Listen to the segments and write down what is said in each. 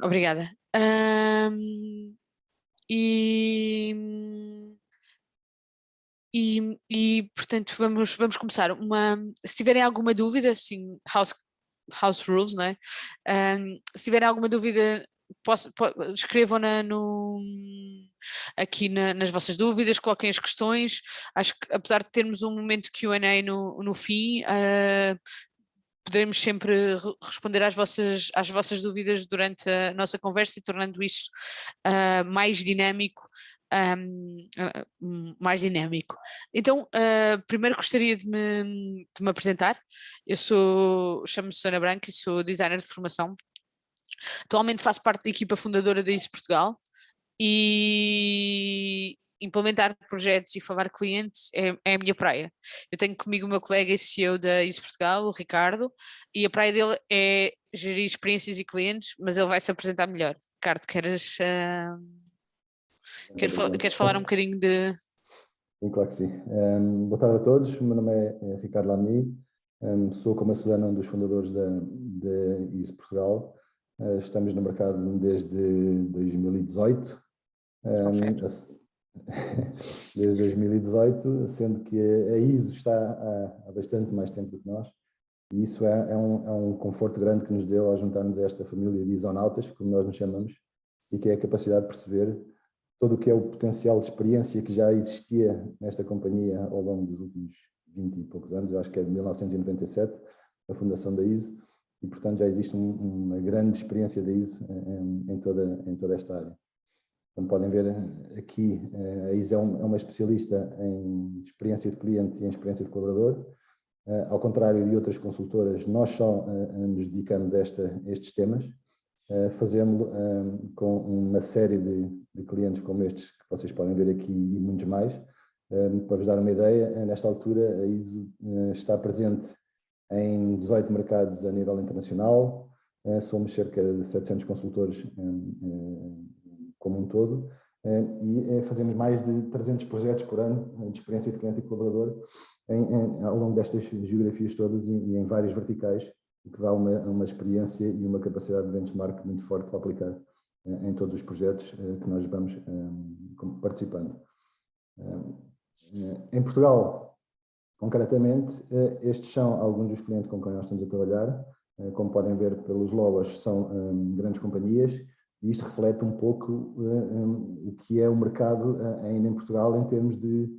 Obrigada. E, portanto, vamos começar. Se tiverem alguma dúvida, assim, house rules, não é? Se tiverem alguma dúvida, escrevam-na aqui nas vossas dúvidas, coloquem as questões. Acho que, apesar de termos um momento de Q&A no fim, poderemos sempre responder às vossas dúvidas durante a nossa conversa e tornando isso mais dinâmico. Mais dinâmico. Então, primeiro gostaria de me apresentar. Chamo-me Susana Branco e sou designer de formação. Atualmente faço parte da equipa fundadora da ISO Portugal e implementar projetos e falar clientes é a minha praia. Eu tenho comigo o meu colega e CEO da ISO Portugal, o Ricardo, e a praia dele é gerir experiências e clientes, mas ele vai se apresentar melhor. Ricardo, queres falar um bocadinho de... Sim, claro que sim. Boa tarde a todos, o meu nome é Ricardo Lamy, sou, como a Susana, um dos fundadores da ISO Portugal. Estamos no mercado desde 2018. Desde 2018, sendo que a ISO está há bastante mais tempo do que nós, e isso é um conforto grande que nos deu ao juntarmos a esta família de isonautas, como nós nos chamamos, e que é a capacidade de perceber todo o que é o potencial de experiência que já existia nesta companhia ao longo dos últimos 20 e poucos anos. Eu acho que é de 1997, a fundação da ISO, e portanto já existe uma grande experiência da ISO em toda esta área. Como podem ver aqui, a ISO é uma especialista em experiência de cliente e em experiência de colaborador. Ao contrário de outras consultoras, nós só nos dedicamos a estes temas. Fazemos com uma série de clientes como estes que vocês podem ver aqui e muitos mais. Para vos dar uma ideia, nesta altura a ISO está presente em 18 mercados a nível internacional. Somos cerca de 700 consultores como um todo, e fazemos mais de 300 projetos por ano de experiência de cliente e colaborador ao longo destas geografias todas e em vários verticais, o que dá uma experiência e uma capacidade de benchmark muito forte para aplicar em todos os projetos que nós vamos participando. Em Portugal, concretamente, estes são alguns dos clientes com quem nós estamos a trabalhar. Como podem ver pelos logos, são grandes companhias, e isto reflete um pouco o que é o mercado ainda em Portugal em termos de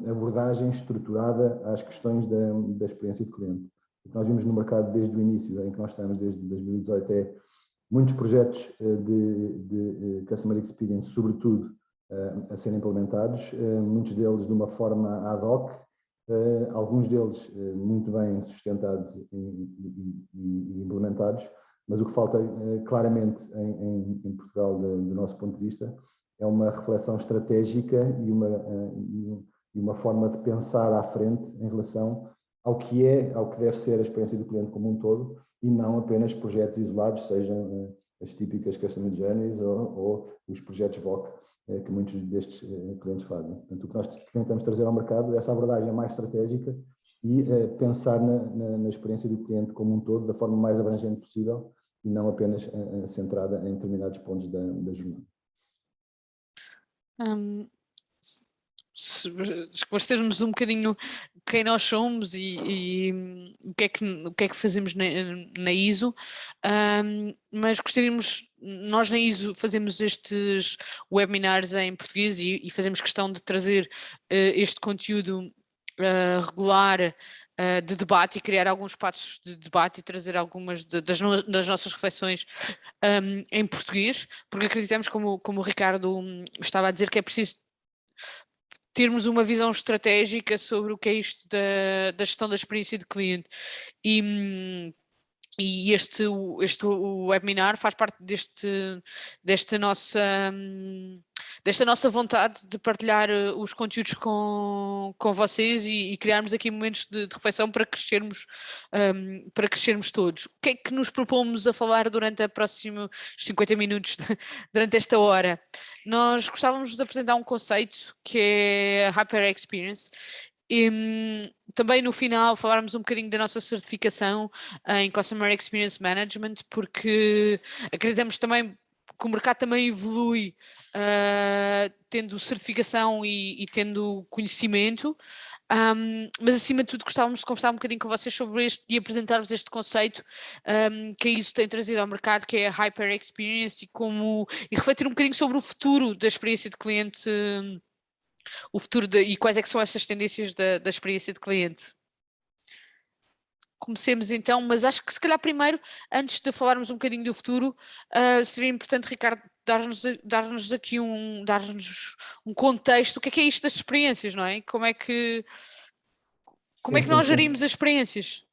abordagem estruturada às questões da experiência de cliente. O que nós vimos no mercado desde o início, em que nós estamos desde 2018, é muitos projetos de Customer Experience, sobretudo, a serem implementados, muitos deles de uma forma ad hoc, alguns deles muito bem sustentados e implementados, mas o que falta claramente em Portugal, do nosso ponto de vista, é uma reflexão estratégica e uma forma de pensar à frente em relação ao que deve ser a experiência do cliente como um todo, e não apenas projetos isolados, sejam as típicas Customer Journeys ou os projetos VOC que muitos destes clientes fazem. Portanto, o que nós tentamos trazer ao mercado é essa abordagem mais estratégica e pensar na experiência do cliente como um todo, da forma mais abrangente possível, e não apenas centrada em determinados pontos da jornada. Esclarecermos um bocadinho quem nós somos e o que é que fazemos na ISO, mas gostaríamos, nós na ISO fazemos estes webinars em português e fazemos questão de trazer este conteúdo regular de debate e criar alguns espaços de debate e trazer algumas das nossas reflexões em português, porque acreditamos, como o Ricardo estava a dizer, que é preciso termos uma visão estratégica sobre o que é isto da gestão da experiência de cliente. E este webinar faz parte desta nossa vontade de partilhar os conteúdos com vocês e criarmos aqui momentos de reflexão para crescermos todos. O que é que nos propomos a falar durante a próxima 50 minutos, durante esta hora? Nós gostávamos de apresentar um conceito que é a Hyper Experience, Também no final falarmos um bocadinho da nossa certificação em Customer Experience Management, porque acreditamos também que o mercado também evolui tendo certificação e tendo conhecimento. Mas acima de tudo gostávamos de conversar um bocadinho com vocês sobre este e apresentar-vos este conceito que a ISO tem trazido ao mercado, que é a Hyper Experience, e refletir um bocadinho sobre o futuro da experiência de cliente, o futuro e quais é que são essas tendências da experiência de cliente. Comecemos então, mas acho que se calhar primeiro, antes de falarmos um bocadinho do futuro, seria importante, Ricardo, dar-nos aqui dar-nos um contexto, o que é isto das experiências, não é? Como é que nós gerimos as experiências?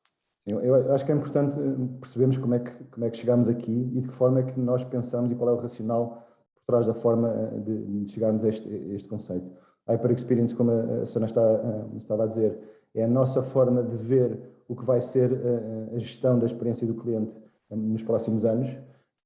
Sim, eu acho que é importante percebermos como é que chegámos aqui e de que forma é que nós pensamos e qual é o racional por trás da forma de chegarmos a este conceito. A Hyper Experience, como a Susana estava a dizer, é a nossa forma de ver o que vai ser a gestão da experiência do cliente nos próximos anos,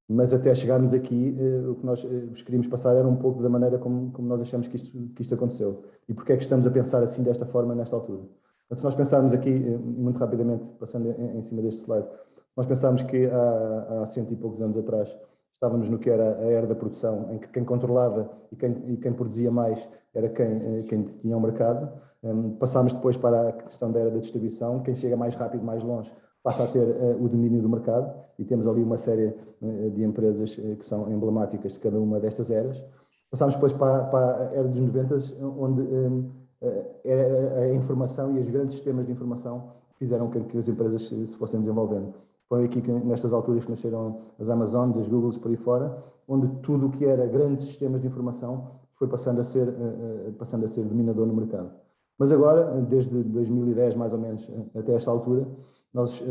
mas até chegarmos aqui, o que nós vos queríamos passar era um pouco da maneira como nós achamos que isto aconteceu e porque é que estamos a pensar assim desta forma nesta altura. Então, se nós pensarmos aqui, muito rapidamente, passando em cima deste slide, se nós pensarmos que há 100 e poucos anos atrás estávamos no que era a era da produção, em que quem controlava e quem produzia mais era quem tinha o mercado, passámos depois para a questão da era da distribuição, quem chega mais rápido, mais longe, passa a ter o domínio do mercado, e temos ali uma série de empresas que são emblemáticas de cada uma destas eras. Passámos depois para a era dos 90, onde a informação e os grandes sistemas de informação fizeram com que as empresas se fossem desenvolvendo. Foi aqui que, nestas alturas, que nasceram as Amazons, as Googles, por aí fora, onde tudo o que era grandes sistemas de informação foi passando a ser dominador no mercado. Mas agora, desde 2010 mais ou menos até esta altura, nós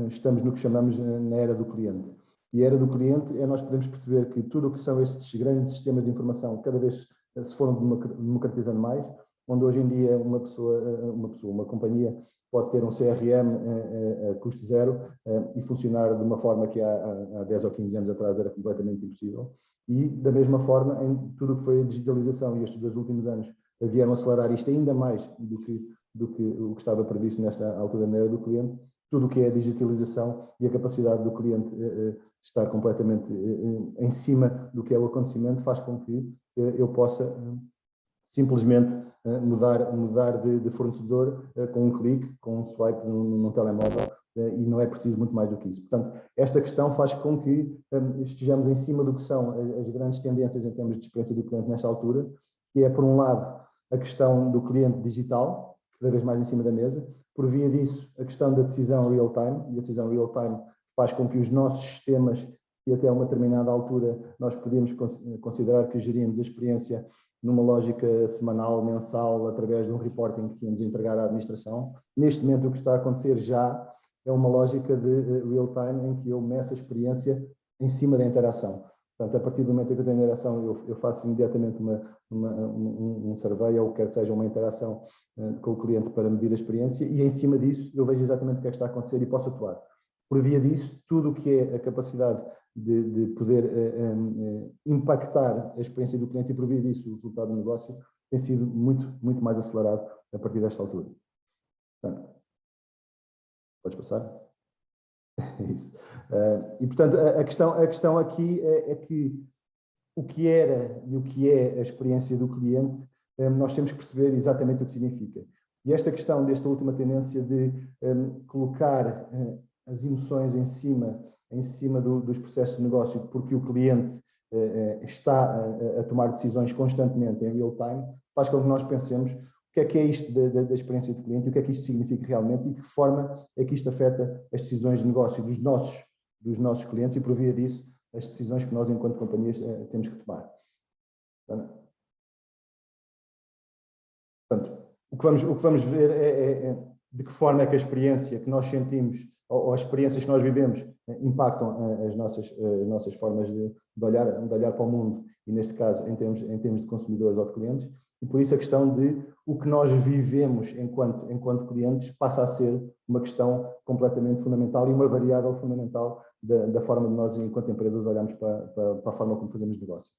estamos no que chamamos na era do cliente. E a era do cliente é nós podemos perceber que tudo o que são estes grandes sistemas de informação cada vez se foram democratizando mais, onde hoje em dia uma companhia pode ter um CRM a custo zero e funcionar de uma forma que há 10 ou 15 anos atrás era completamente impossível. E, da mesma forma, em tudo o que foi a digitalização e estes 2 últimos anos vieram acelerar isto ainda mais do que o que estava previsto nesta altura na era do cliente, tudo o que é a digitalização e a capacidade do cliente estar completamente em cima do que é o acontecimento faz com que eu possa simplesmente mudar de fornecedor com um clique, com um swipe num telemóvel, e não é preciso muito mais do que isso. Portanto, esta questão faz com que estejamos em cima do que são as grandes tendências em termos de experiência do cliente nesta altura, que é, por um lado, a questão do cliente digital, cada vez mais em cima da mesa, por via disso, a questão da decisão real-time, e a decisão real-time faz com que os nossos sistemas, e até a uma determinada altura nós podíamos considerar que geríamos a experiência numa lógica semanal, mensal, através de um reporting que íamos entregar à administração. Neste momento, o que está a acontecer já é uma lógica de real-time em que eu meço a experiência em cima da interação. Portanto, a partir do momento em que eu tenho interação, eu faço imediatamente um survey ou quer que seja uma interação com o cliente para medir a experiência e em cima disso eu vejo exatamente o que é que está a acontecer e posso atuar. Por via disso, tudo o que é a capacidade de poder impactar a experiência do cliente e por via disso o resultado do negócio tem sido muito mais acelerado a partir desta altura. Portanto, podes passar? Isso. E, portanto, a questão aqui é que o que era e o que é a experiência do cliente, nós temos que perceber exatamente o que significa. E esta questão desta última tendência de colocar as emoções em cima dos processos de negócio, porque o cliente está a tomar decisões constantemente em real time, faz com que nós pensemos o que é isto da experiência do cliente e o que é que isto significa realmente e de que forma é que isto afeta as decisões de negócio dos nossos clientes e, por via disso, as decisões que nós, enquanto companhias, temos que tomar. Portanto, o que vamos ver é de que forma é que a experiência que nós sentimos ou as experiências que nós vivemos impactam as nossas formas de olhar para o mundo e, neste caso, em termos de consumidores ou de clientes. E por isso a questão de o que nós vivemos enquanto clientes passa a ser uma questão completamente fundamental e uma variável fundamental da forma de nós, enquanto empresas, olhamos para a forma como fazemos negócio.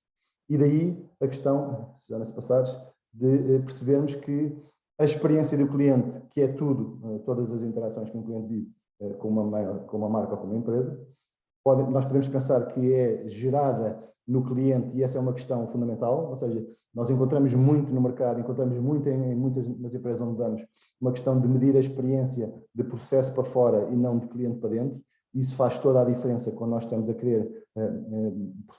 E daí a questão, Susana, se passares, de percebermos que A experiência do cliente, que é tudo, todas as interações que um cliente vive com uma marca ou com uma empresa, nós podemos pensar que é gerada no cliente, e essa é uma questão fundamental, ou seja, nós encontramos muito no mercado, encontramos muito em muitas das empresas onde vamos, uma questão de medir a experiência de processo para fora e não de cliente para dentro. Isso faz toda a diferença quando nós estamos a querer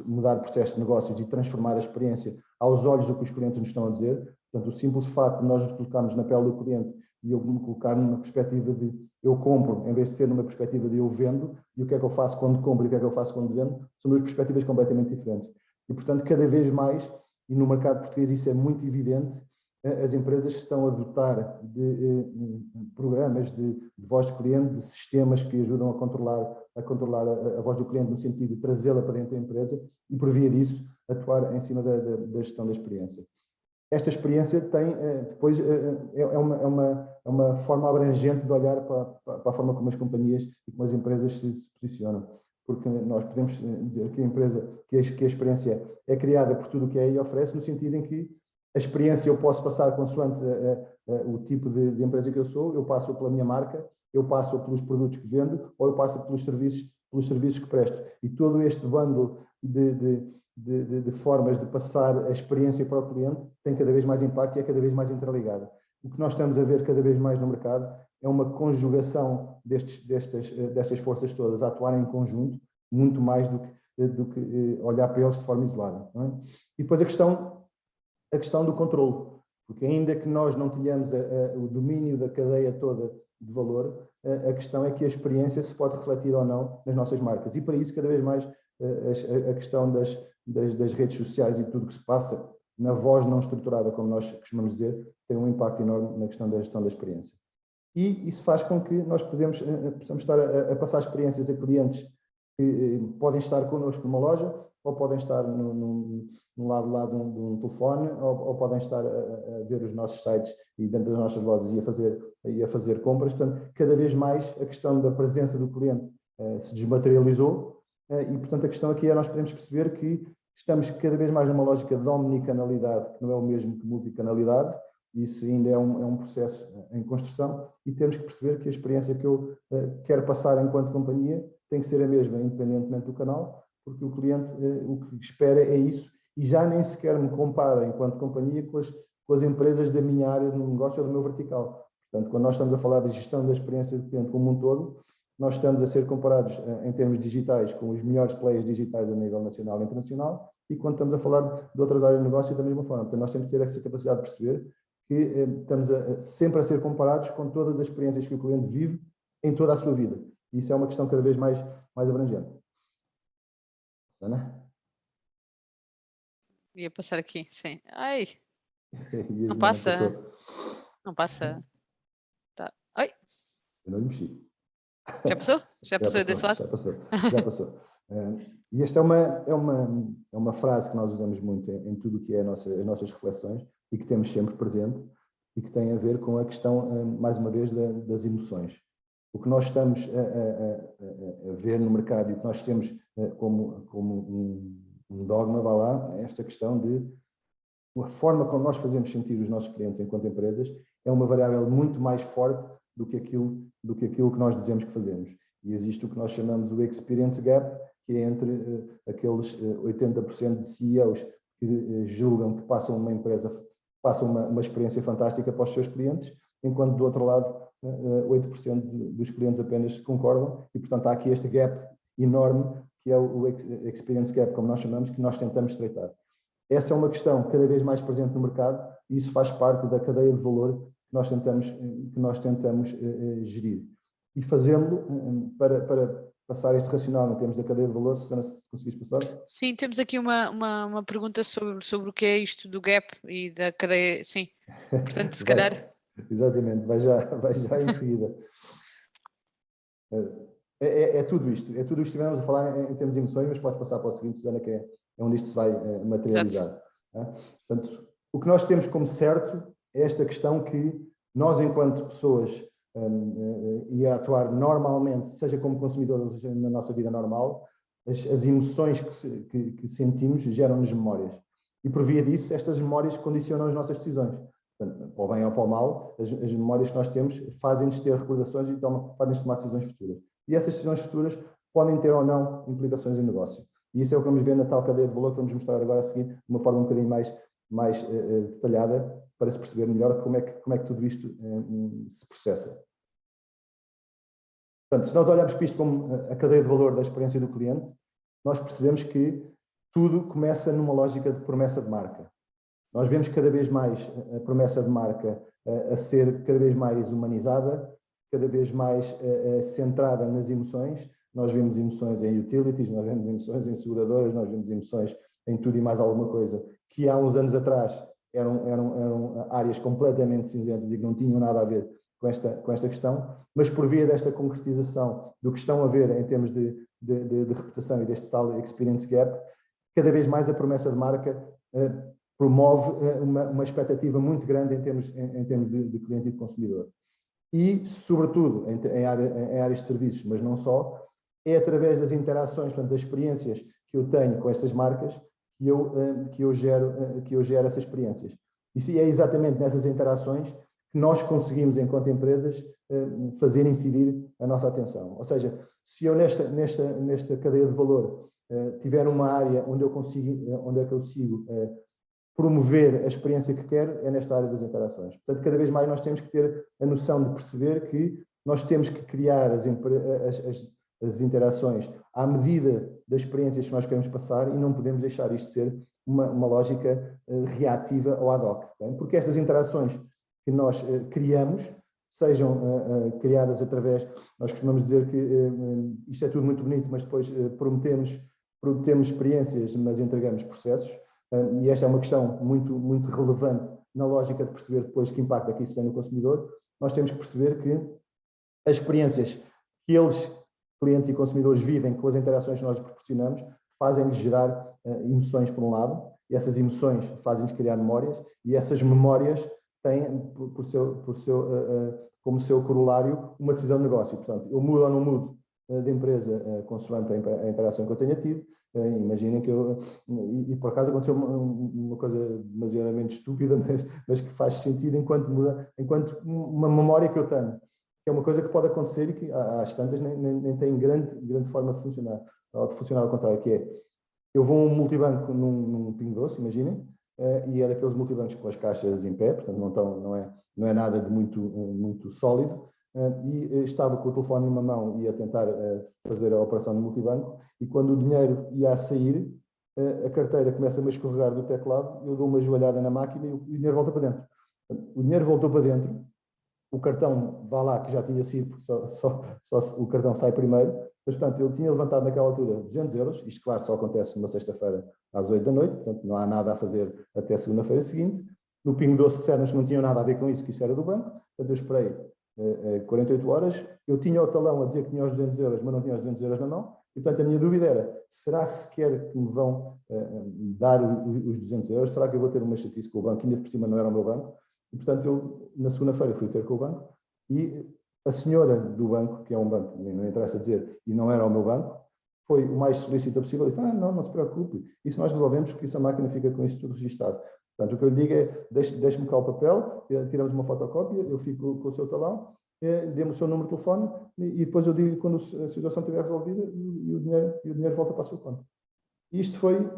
mudar processos de negócios e transformar a experiência aos olhos do que os clientes nos estão a dizer. Portanto, o simples facto de nós nos colocarmos na pele do cliente e eu me colocar numa perspectiva de eu compro, em vez de ser numa perspectiva de eu vendo, e o que é que eu faço quando compro e o que é que eu faço quando vendo, são duas perspectivas completamente diferentes. E, portanto, cada vez mais, e no mercado português isso é muito evidente, as empresas estão a dotar de programas de voz do cliente, de sistemas que ajudam a controlar a voz do cliente no sentido de trazê-la para dentro da empresa e, por via disso, atuar em cima da gestão da experiência. Esta experiência tem, depois, é uma forma abrangente de olhar para a forma como as companhias e como as empresas se posicionam. Porque nós podemos dizer que a experiência é criada por tudo o que é e oferece, no sentido em que a experiência eu posso passar consoante o tipo de empresa que eu sou, eu passo pela minha marca, eu passo pelos produtos que vendo, ou eu passo pelos serviços que presto. E todo este bando de formas de passar a experiência para o cliente tem cada vez mais impacto e é cada vez mais interligada. O que nós estamos a ver cada vez mais no mercado é uma conjugação destas forças todas a atuarem em conjunto, muito mais do que olhar para eles de forma isolada. Não é? E depois a questão do controle, porque ainda que nós não tenhamos o domínio da cadeia toda de valor, a questão é que a experiência se pode refletir ou não nas nossas marcas. E para isso, cada vez mais, a questão das redes sociais e tudo que se passa na voz não estruturada, como nós costumamos dizer, tem um impacto enorme na questão da gestão da experiência. E isso faz com que nós possamos estar a passar experiências a clientes que podem estar connosco numa loja, ou podem estar no lado lá de um telefone, ou podem estar a ver os nossos sites e dentro das nossas lojas e a fazer compras. Portanto, cada vez mais a questão da presença do cliente se desmaterializou e, portanto, a questão aqui é nós podemos perceber que estamos cada vez mais numa lógica de omnicanalidade, que não é o mesmo que multicanalidade. Isso ainda é um processo em construção e temos que perceber que a experiência que eu quero passar enquanto companhia tem que ser a mesma, independentemente do canal, porque o cliente o que espera é isso e já nem sequer me compara enquanto companhia com as empresas da minha área de negócio ou do meu vertical. Portanto, quando nós estamos a falar de gestão da experiência do cliente como um todo, nós estamos a ser comparados em termos digitais com os melhores players digitais a nível nacional e internacional e quando estamos a falar de outras áreas de negócio da mesma forma. Portanto, nós temos que ter essa capacidade de perceber que estamos sempre a ser comparados com todas as experiências que o cliente vive em toda a sua vida. E isso é uma questão cada vez mais abrangente. Ana? Ia passar aqui, sim. Ai, Não passa. Não passa. Tá. Oi. Eu não lhe mexi. Já passou? Já passou desse lado? Já passou. E esta é uma frase que nós usamos muito em tudo o que é as nossas reflexões e que temos sempre presente e que tem a ver com a questão, mais uma vez, das emoções. O que nós estamos a ver no mercado e o que nós temos como um dogma, vá lá, é esta questão de a forma como nós fazemos sentir os nossos clientes enquanto empresas é uma variável muito mais forte do que aquilo que nós dizemos que fazemos. E existe o que nós chamamos o experience gap, que é entre aqueles 80% de CEOs que julgam que passam uma experiência fantástica para os seus clientes, enquanto do outro lado 8% dos clientes apenas concordam e, portanto, há aqui este gap enorme que é o experience gap, como nós chamamos, que nós tentamos estreitar. Essa é uma questão cada vez mais presente no mercado e isso faz parte da cadeia de valor que nós tentamos gerir. E fazê-lo para passar este racional em termos da cadeia de valor, Susana, se conseguires passar. Sim, temos aqui uma pergunta sobre o que é isto do gap e da cadeia, sim. Portanto, se calhar... Exatamente, vai já em seguida. É tudo isto que estivemos a falar em termos de emoções, mas pode passar para o seguinte, Susana, que é onde isto se vai materializar. Portanto, o que nós temos como certo é esta questão que nós, enquanto pessoas, e a atuar normalmente, seja como consumidores, seja na nossa vida normal, as emoções que sentimos geram-nos memórias. E por via disso, estas memórias condicionam as nossas decisões. Portanto, para o bem ou para o mal, as memórias que nós temos fazem-nos ter recordações e fazem-nos tomar decisões futuras. E essas decisões futuras podem ter ou não implicações em negócio. E isso é o que vamos ver na tal cadeia de valor que vamos mostrar agora a seguir, de uma forma um bocadinho mais detalhada, para se perceber melhor como é que tudo isto se processa. Portanto, se nós olharmos para isto como a cadeia de valor da experiência do cliente, nós percebemos que tudo começa numa lógica de promessa de marca. Nós vemos cada vez mais a promessa de marca a ser cada vez mais humanizada, cada vez mais centrada nas emoções. Nós vemos emoções em utilities, nós vemos emoções em seguradoras, nós vemos emoções em tudo e mais alguma coisa, que há uns anos atrás eram áreas completamente cinzentas e que não tinham nada a ver com esta questão, mas por via desta concretização do que estão a ver em termos de reputação e deste tal experience gap, cada vez mais a promessa de marca promove uma expectativa muito grande em termos de cliente e de consumidor. E, sobretudo, em áreas de serviços, mas não só, é através das interações, portanto, das experiências que eu tenho com estas marcas que eu gero essas experiências. E é exatamente nessas interações que nós conseguimos, enquanto empresas, fazer incidir a nossa atenção. Ou seja, se eu nesta cadeia de valor tiver uma área onde eu consigo promover a experiência que quero, é nesta área das interações. Portanto, cada vez mais nós temos que ter a noção de perceber que nós temos que criar as interações à medida das experiências que nós queremos passar e não podemos deixar isto ser uma lógica reativa ou ad hoc. Porque estas interações que nós criamos, sejam criadas através, nós costumamos dizer que isto é tudo muito bonito, mas depois prometemos experiências, mas entregamos processos. E esta é uma questão muito, muito relevante na lógica de perceber depois que impacto é que isso tem no consumidor. Nós temos que perceber que as experiências que eles, clientes e consumidores, vivem com as interações que nós proporcionamos, fazem-lhes gerar emoções, por um lado, e essas emoções fazem-lhes criar memórias, e essas memórias têm, como seu corolário, uma decisão de negócio. Portanto, eu mudo ou não mudo de empresa consoante a interação que eu tenha tido. Imaginem que e por acaso aconteceu uma coisa demasiadamente estúpida, mas que faz sentido enquanto uma memória que eu tenho, que é uma coisa que pode acontecer e que às tantas nem tem grande forma de funcionar, ou de funcionar ao contrário, que é, eu vou a um multibanco num Pingo Doce, imaginem, e é daqueles multibancos com as caixas em pé, portanto não é nada de muito sólido, e estava com o telefone numa mão e a tentar fazer a operação no multibanco, e quando o dinheiro ia a sair, a carteira começa a me escorregar do teclado, eu dou uma joelhada na máquina e o dinheiro volta para dentro. O dinheiro voltou para dentro, o cartão vai lá, que já tinha sido, porque só o cartão sai primeiro, mas, portanto, eu tinha levantado naquela altura 200 euros, isto, claro, só acontece numa sexta-feira às 8 da noite, portanto, não há nada a fazer até segunda-feira seguinte. No Pingo Doce disseram-nos que não tinham nada a ver com isso, que isso era do banco, portanto, eu esperei 48 horas, eu tinha o talão a dizer que tinha os 200 euros, mas não tinha os 200 euros na mão, e, portanto, a minha dúvida era, será sequer que me vão dar os 200 euros? Será que eu vou ter uma chatice com o banco? Ainda por cima não era o meu banco. E, portanto, eu, na segunda-feira, fui ter com o banco e a senhora do banco, que é um banco, não interessa dizer, e não era o meu banco, foi o mais solícita possível, disse, não se preocupe, isso nós resolvemos, porque isso a máquina fica com isso tudo registado. Portanto, o que eu lhe digo é, deixe-me cá o papel, tiramos uma fotocópia, eu fico com o seu talão, dê-me o seu número de telefone, e depois eu digo quando a situação estiver resolvida, e o dinheiro volta para a sua conta. Isto foi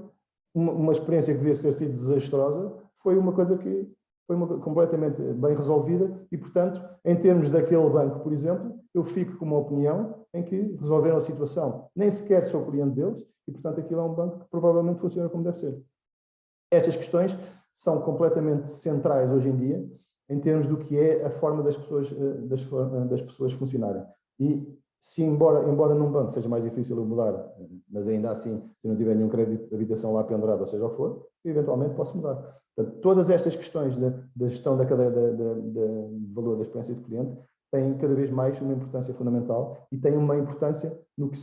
uma experiência que devia ter sido desastrosa, foi uma coisa que foi completamente bem resolvida e, portanto, em termos daquele banco, por exemplo, eu fico com uma opinião em que resolveram a situação. Nem sequer sou cliente deles e, portanto, aquilo é um banco que provavelmente funciona como deve ser. Estas questões são completamente centrais hoje em dia em termos do que é a forma das pessoas funcionarem. E se, embora num banco seja mais difícil eu mudar, mas ainda assim, se não tiver nenhum crédito de habitação lá pendurado, ou seja o que for, eventualmente posso mudar. Portanto, todas estas questões da gestão da cadeia de valor da experiência de cliente têm cada vez mais uma importância fundamental e têm uma importância no que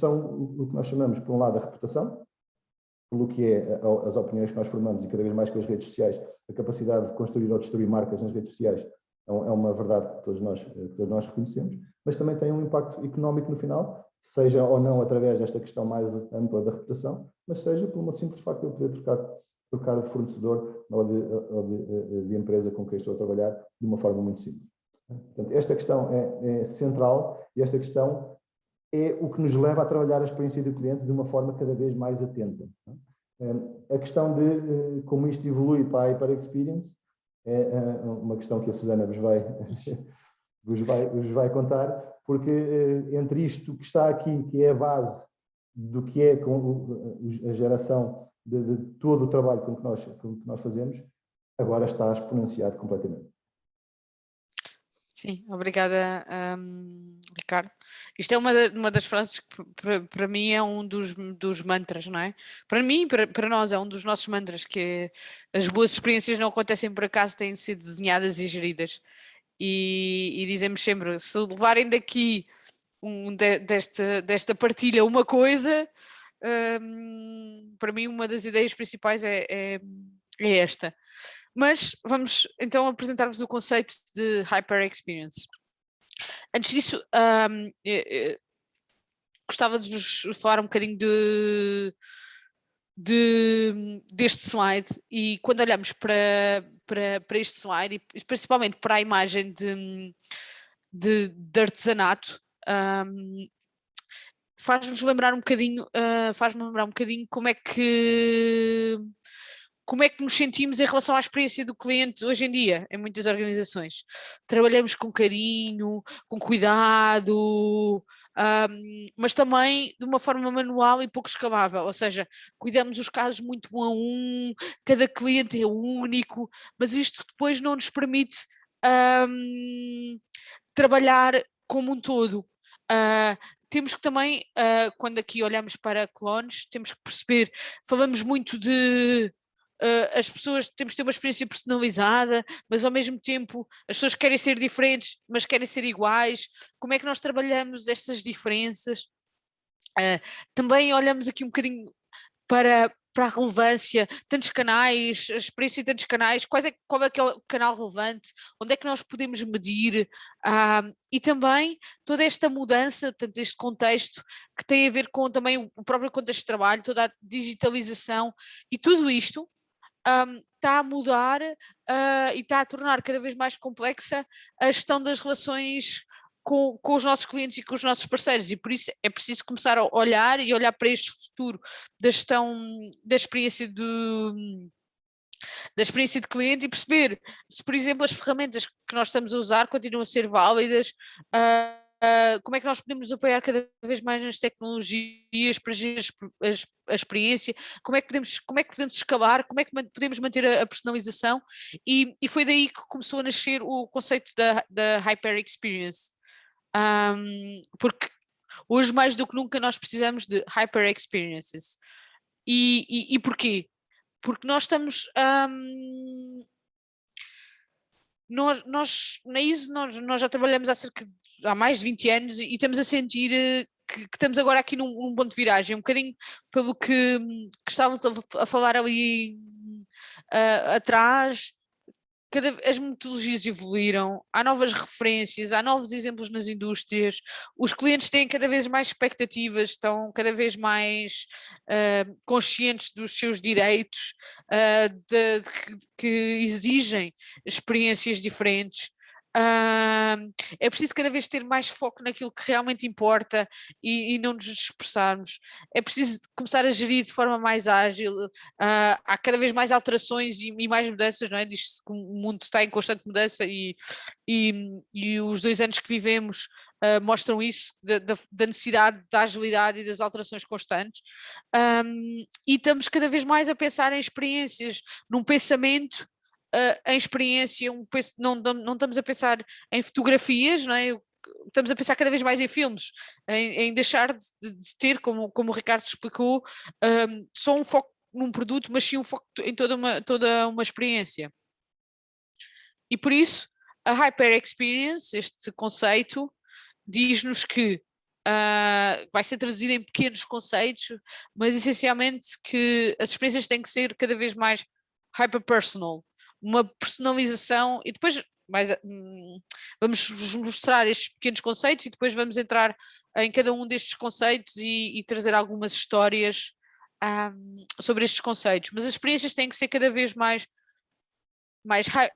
nós chamamos, por um lado, a reputação, pelo que é as opiniões que nós formamos e cada vez mais com as redes sociais, a capacidade de construir ou destruir marcas nas redes sociais é uma verdade que todos nós reconhecemos, mas também tem um impacto económico no final, seja ou não através desta questão mais ampla da reputação, mas seja por uma simples facto de eu poder trocar trocar de fornecedor ou de empresa com quem estou a trabalhar de uma forma muito simples. Portanto, esta questão é central e esta questão é o que nos leva a trabalhar a experiência do cliente de uma forma cada vez mais atenta. A questão de como isto evolui para a Hyper Experience é uma questão que a Susana vos vai contar, porque entre isto que está aqui, que é a base do que é a geração de todo o trabalho com que nós fazemos, agora está exponenciado completamente. Sim, obrigada, Ricardo. Isto é uma das frases que para mim é um dos mantras, não é? Para mim, para nós, é um dos nossos mantras, que as boas experiências não acontecem por acaso, têm de ser desenhadas e geridas. E dizemos sempre, se levarem daqui desta partilha uma coisa, para mim uma das ideias principais é esta. Mas vamos então apresentar-vos o conceito de Hyper Experience. Antes disso, gostava de vos falar um bocadinho deste slide, e quando olhamos para este slide, e principalmente para a imagem de artesanato, faz-me lembrar um bocadinho como é que nos sentimos em relação à experiência do cliente hoje em dia, em muitas organizações. Trabalhamos com carinho, com cuidado, mas também de uma forma manual e pouco escalável, ou seja, cuidamos os casos muito um a um, cada cliente é único, mas isto depois não nos permite trabalhar como um todo. Temos que também, quando aqui olhamos para clones, temos que perceber, falamos muito de as pessoas, temos que ter uma experiência personalizada, mas ao mesmo tempo as pessoas querem ser diferentes, mas querem ser iguais. Como é que nós trabalhamos estas diferenças? Também olhamos aqui um bocadinho para a relevância, tantos canais, a experiência de tantos canais, qual é que é o canal relevante, onde é que nós podemos medir, e também toda esta mudança, portanto, este contexto que tem a ver com também o próprio contexto de trabalho, toda a digitalização, e tudo isto está a mudar e está a tornar cada vez mais complexa a gestão das relações com os nossos clientes e com os nossos parceiros, e por isso é preciso começar a olhar para este futuro da gestão da experiência de cliente, e perceber se, por exemplo, as ferramentas que nós estamos a usar continuam a ser válidas, como é que nós podemos apoiar cada vez mais nas tecnologias para gerir a experiência, como é que podemos escalar, como é que podemos manter a personalização, e foi daí que começou a nascer o conceito da Hyper Experience. Porque hoje mais do que nunca nós precisamos de Hyper Experiences. E porquê? Porque nós estamos... nós na ISO nós já trabalhamos há mais de 20 anos e estamos a sentir que estamos agora aqui num ponto de viragem, um bocadinho pelo que estávamos a falar ali atrás. As metodologias evoluíram, há novas referências, há novos exemplos nas indústrias, os clientes têm cada vez mais expectativas, estão cada vez mais conscientes dos seus direitos, que exigem experiências diferentes. É preciso cada vez ter mais foco naquilo que realmente importa e não nos dispersarmos. É preciso começar a gerir de forma mais ágil. Há cada vez mais alterações e mais mudanças, não é? Diz-se que o mundo está em constante mudança e os 2 anos que vivemos mostram isso, da necessidade da agilidade e das alterações constantes. E estamos cada vez mais a pensar em experiências, num pensamento em experiência, não estamos a pensar em fotografias, não é? Estamos a pensar cada vez mais em filmes, em deixar de ter, como o Ricardo explicou, só um foco num produto, mas sim um foco em toda uma experiência. E por isso, a Hyper Experience, este conceito, diz-nos que vai ser traduzido em pequenos conceitos, mas essencialmente que as experiências têm que ser cada vez mais hyper-personal, uma personalização, e depois vamos mostrar estes pequenos conceitos e depois vamos entrar em cada um destes conceitos e trazer algumas histórias sobre estes conceitos, mas as experiências têm que ser cada vez mais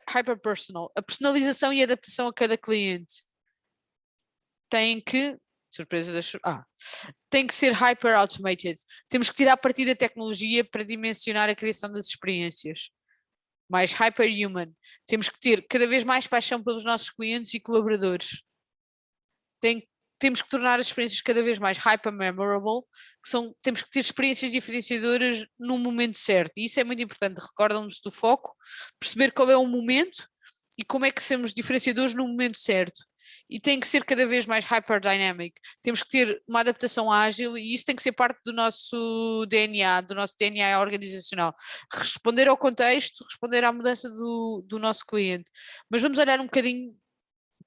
hyper-personal. A personalização e a adaptação a cada cliente tem que, tem que ser hyper-automated. Temos que tirar partido da tecnologia para dimensionar a criação das experiências. Mais hyper-human. Temos que ter cada vez mais paixão pelos nossos clientes e colaboradores. Temos que tornar as experiências cada vez mais hyper-memorable, temos que ter experiências diferenciadoras no momento certo, e isso é muito importante. Recordam-nos do foco, perceber qual é o momento e como é que somos diferenciadores no momento certo. E tem que ser cada vez mais hyper-dynamic. Temos que ter uma adaptação ágil e isso tem que ser parte do nosso DNA organizacional. Responder ao contexto, responder à mudança do nosso cliente. Mas vamos olhar um bocadinho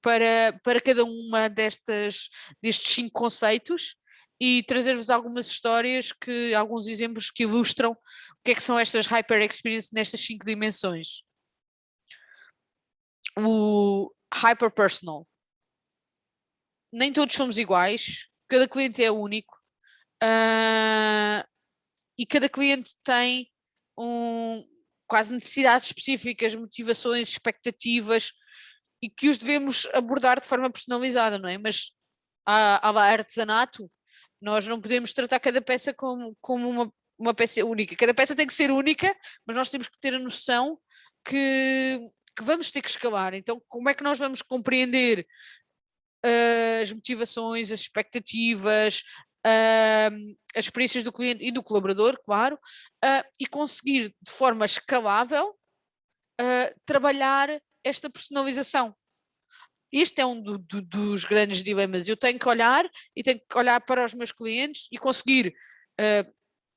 para cada uma destes 5 conceitos e trazer-vos algumas histórias, alguns exemplos que ilustram o que é que são estas hyper experience nestas 5 dimensões. O hyper personal. Nem todos somos iguais, cada cliente é único e cada cliente tem quase necessidades específicas, motivações, expectativas, e que os devemos abordar de forma personalizada, não é? Mas há artesanato, nós não podemos tratar cada peça como uma peça única. Cada peça tem que ser única, mas nós temos que ter a noção que vamos ter que escalar. Então, como é que nós vamos compreender as motivações, as expectativas, as experiências do cliente e do colaborador, claro, e conseguir de forma escalável trabalhar esta personalização. Este é um dos grandes dilemas. Eu tenho que olhar para os meus clientes e conseguir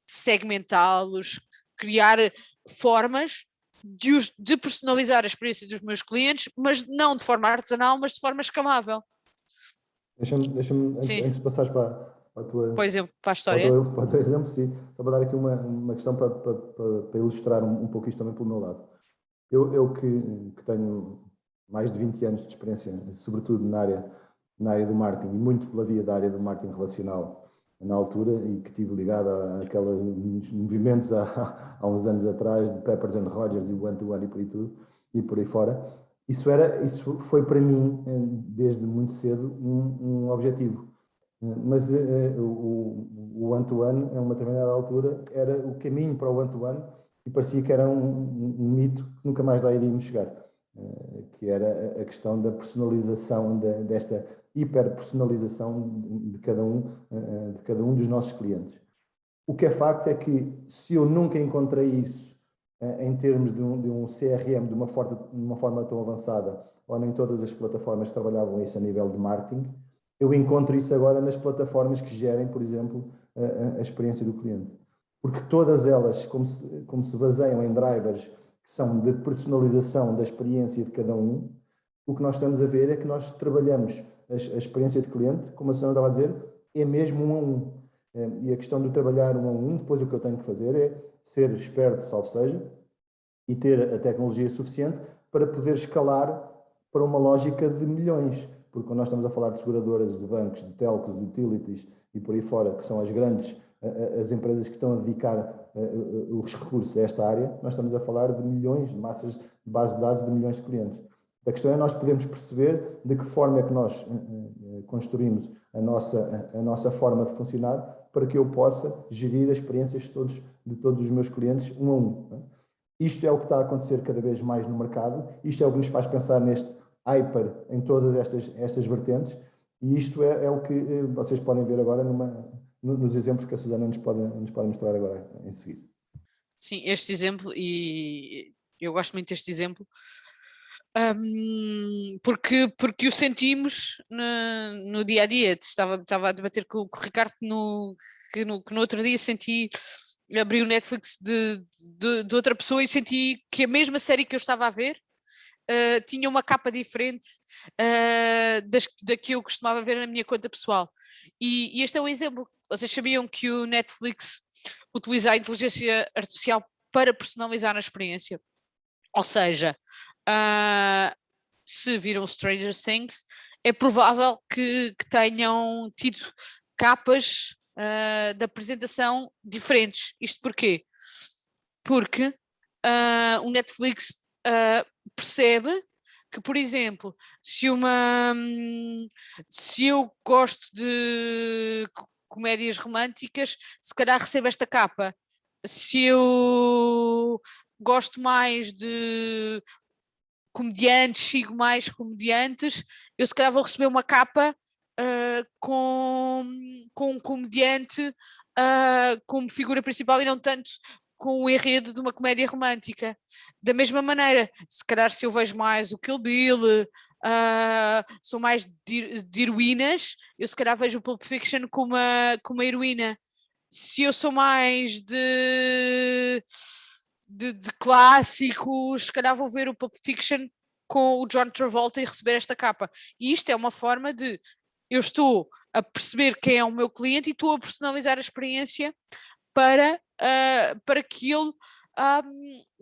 segmentá-los, criar formas de personalizar a experiência dos meus clientes, mas não de forma artesanal, mas de forma escalável. Deixa-me antes de passares para a tua... Por exemplo, para a história. Para o teu exemplo, sim. Só para dar aqui uma questão para ilustrar um pouco isto também pelo meu lado. Eu que tenho mais de 20 anos de experiência, sobretudo na área do marketing, e muito pela via da área do marketing relacional na altura, e que estive ligado àqueles movimentos há uns anos atrás, de Peppers and Rogers e One-to-One e por aí fora. Isso foi para mim, desde muito cedo, um objetivo. Mas o one-to-one, a uma determinada altura, era o caminho para o one-to-one e parecia que era um mito que nunca mais lá iríamos chegar, que era a questão da personalização, desta hiperpersonalização de cada um dos nossos clientes. O que é facto é que, se eu nunca encontrei isso em termos de um CRM de uma forma tão avançada, ou nem todas as plataformas trabalhavam isso a nível de marketing, eu encontro isso agora nas plataformas que gerem, por exemplo, a experiência do cliente. Porque todas elas, como se baseiam em drivers que são de personalização da experiência de cada um, o que nós estamos a ver é que nós trabalhamos a experiência de cliente, como a senhora estava a dizer, é mesmo 1 a 1. E a questão de trabalhar 1 a 1, depois o que eu tenho que fazer é ser esperto, salvo seja, e ter a tecnologia suficiente para poder escalar para uma lógica de milhões. Porque quando nós estamos a falar de seguradoras, de bancos, de telcos, de utilities e por aí fora, que são as grandes, as empresas que estão a dedicar os recursos a esta área, nós estamos a falar de milhões, de massas de base de dados de milhões de clientes. A questão é nós podemos perceber de que forma é que nós construímos a nossa forma de funcionar para que eu possa gerir as experiências de todos os meus clientes 1 a 1. Não é? Isto é o que está a acontecer cada vez mais no mercado, isto é o que nos faz pensar neste hyper em todas estas vertentes, e isto é o que vocês podem ver agora nos exemplos que a Susana nos pode mostrar agora em seguida. Sim, este exemplo, e eu gosto muito deste exemplo, porque o sentimos no dia a dia. Estava a debater com o Ricardo que no outro dia abri o Netflix de outra pessoa e senti que a mesma série que eu estava a ver tinha uma capa diferente da que eu costumava ver na minha conta pessoal. E este é um exemplo. Vocês sabiam que o Netflix utiliza a inteligência artificial para personalizar a experiência? Ou seja, se viram Stranger Things, é provável que tenham tido capas de apresentação diferentes. Isto porquê? Porque o Netflix percebe que, por exemplo, se eu gosto de comédias românticas, se calhar recebo esta capa. Se eu gosto mais de comediantes, sigo mais comediantes, eu se calhar vou receber uma capa com um comediante como figura principal e não tanto com o enredo de uma comédia romântica. Da mesma maneira, se calhar se eu vejo mais o Kill Bill, sou mais de heroínas, eu se calhar vejo o Pulp Fiction como uma heroína. Se eu sou mais de clássicos, se calhar vou ver o Pulp Fiction com o John Travolta e receber esta capa. E isto é uma forma de eu estou a perceber quem é o meu cliente e estou a personalizar a experiência para que ele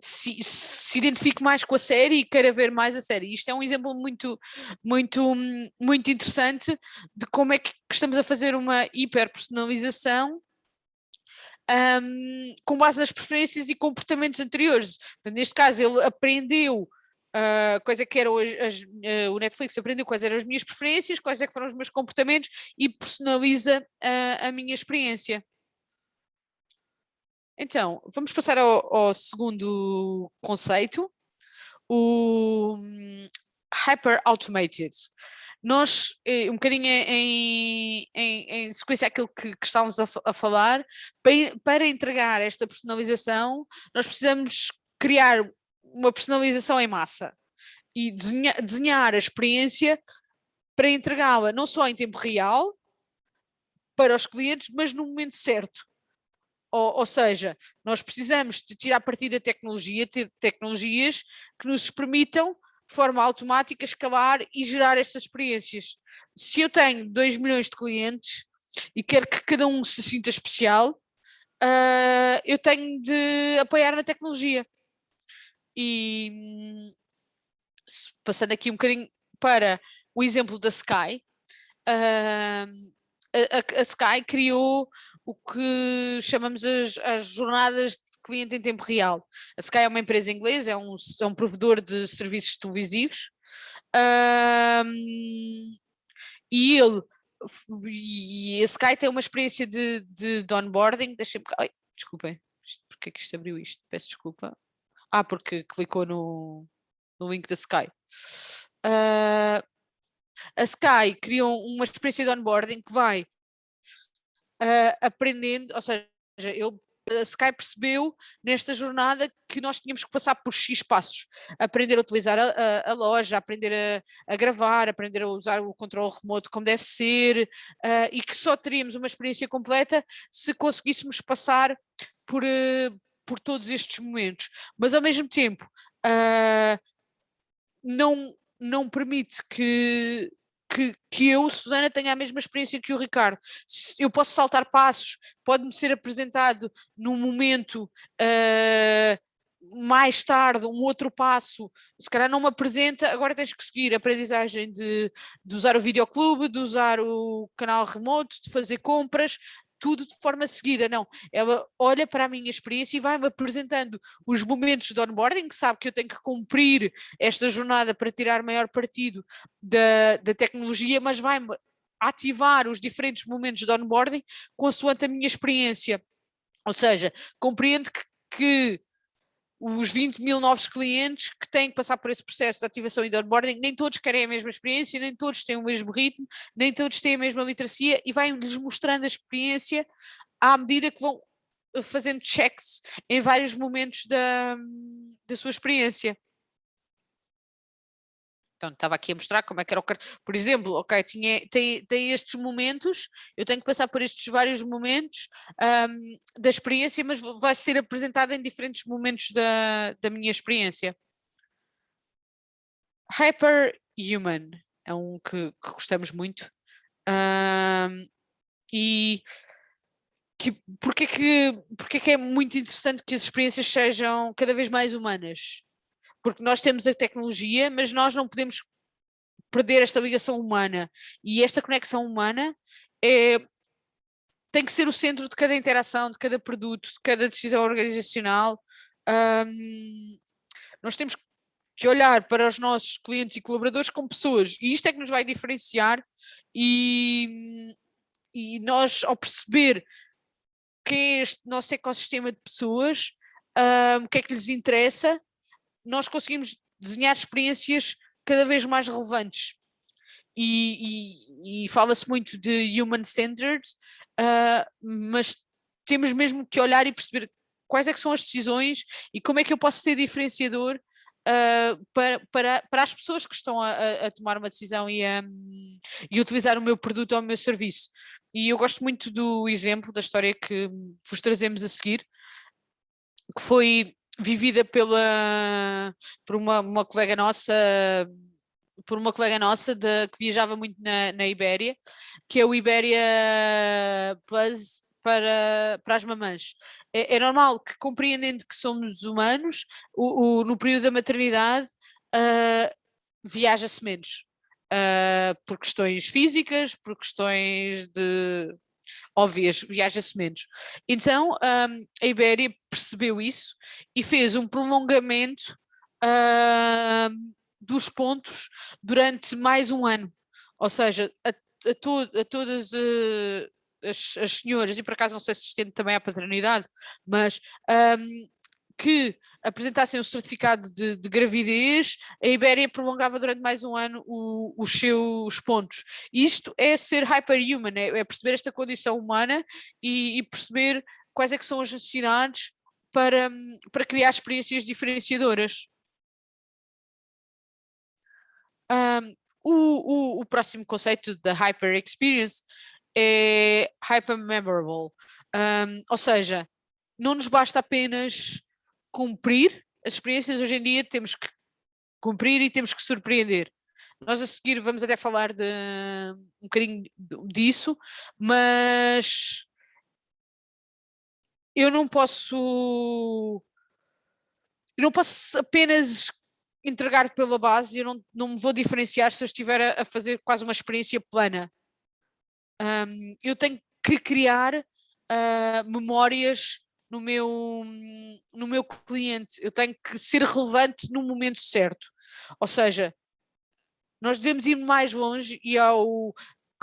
se identifique mais com a série e queira ver mais a série. Isto é um exemplo muito, muito, muito interessante de como é que estamos a fazer uma hiperpersonalização com base nas preferências e comportamentos anteriores. Portanto, neste caso, ele aprendeu coisa que era o Netflix aprendeu quais eram as minhas preferências, quais é que foram os meus comportamentos e personaliza a minha experiência. Então, vamos passar ao segundo conceito, o Hyper Automated. Nós, um bocadinho em sequência àquilo que estávamos a falar, para entregar esta personalização, nós precisamos criar uma personalização em massa e desenhar a experiência para entregá-la não só em tempo real para os clientes, mas no momento certo. Ou seja, nós precisamos de tirar partido da tecnologia, ter tecnologias que nos permitam, de forma automática, escalar e gerar estas experiências. Se eu tenho 2 milhões de clientes e quero que cada um se sinta especial, eu tenho de apoiar na tecnologia. E passando aqui um bocadinho para o exemplo da Sky, a Sky criou o que chamamos as jornadas de cliente em tempo real. A Sky é uma empresa inglesa, é um provedor de serviços televisivos, e a Sky tem uma experiência de onboarding. Deixem-me. Ai, desculpem, porque é que isto abriu isto? Peço desculpa. Porque clicou no link da Sky. A Sky criou uma experiência de onboarding que vai aprendendo, ou seja, a Sky percebeu nesta jornada que nós tínhamos que passar por X passos, aprender a utilizar a loja, aprender a gravar, aprender a usar o controle remoto como deve ser, e que só teríamos uma experiência completa se conseguíssemos passar por todos estes momentos. Mas ao mesmo tempo não permite que eu, Susana, tenha a mesma experiência que o Ricardo. Eu posso saltar passos, pode-me ser apresentado num momento mais tarde, um outro passo, se calhar não me apresenta, agora tens que seguir a aprendizagem de usar o videoclube, de usar o canal remoto, de fazer compras, tudo de forma seguida. Não, ela olha para a minha experiência e vai-me apresentando os momentos de onboarding, que sabe que eu tenho que cumprir esta jornada para tirar maior partido da tecnologia, mas vai-me ativar os diferentes momentos de onboarding consoante a minha experiência. Ou seja, compreendo que os 20 mil novos clientes que têm que passar por esse processo de ativação e de onboarding, nem todos querem a mesma experiência, nem todos têm o mesmo ritmo, nem todos têm a mesma literacia, e vai-lhes mostrando a experiência à medida que vão fazendo checks em vários momentos da sua experiência. Então, estava aqui a mostrar como é que era o cartão. Por exemplo, ok, tem estes momentos, eu tenho que passar por estes vários momentos da experiência, mas vai ser apresentado em diferentes momentos da minha experiência. Hyperhuman é um que gostamos muito. E porque é que é muito interessante que as experiências sejam cada vez mais humanas? Porque nós temos a tecnologia, mas nós não podemos perder esta ligação humana. E esta conexão humana é tem que ser o centro de cada interação, de cada produto, de cada decisão organizacional. Nós temos que olhar para os nossos clientes e colaboradores como pessoas, e isto é que nos vai diferenciar, e nós, ao perceber que é este nosso ecossistema de pessoas, o que é que lhes interessa, nós conseguimos desenhar experiências cada vez mais relevantes. E fala-se muito de human-centered, mas temos mesmo que olhar e perceber quais é que são as decisões e como é que eu posso ser diferenciador para as pessoas que estão a tomar uma decisão e utilizar o meu produto ou o meu serviço. E eu gosto muito do exemplo da história que vos trazemos a seguir, que foi vivida por uma colega nossa, que viajava muito na Ibéria, que é o Iberia Plus para as mamãs. É normal que, compreendendo que somos humanos, no período da maternidade viaja-se menos. Por questões físicas, por questões óbvias, viaja-se menos. Então a Ibéria percebeu isso e fez um prolongamento dos pontos durante mais um ano. Ou seja, a todas as senhoras, e por acaso não sei se estende também à paternidade, mas que apresentassem o certificado de gravidez, a Ibéria prolongava durante mais um ano os seus pontos. Isto é ser hyperhuman, é perceber esta condição humana e perceber quais é que são as necessidades para criar experiências diferenciadoras. O próximo conceito da Hyper Experience é Hyper Memorable, ou seja, não nos basta apenas cumprir as experiências, hoje em dia temos que cumprir e temos que surpreender. Nós a seguir vamos até falar um bocadinho disso, mas eu não posso apenas entregar pela base, eu não me vou diferenciar se eu estiver a fazer quase uma experiência plana. Eu tenho que criar memórias no meu cliente, eu tenho que ser relevante no momento certo. Ou seja, nós devemos ir mais longe e ao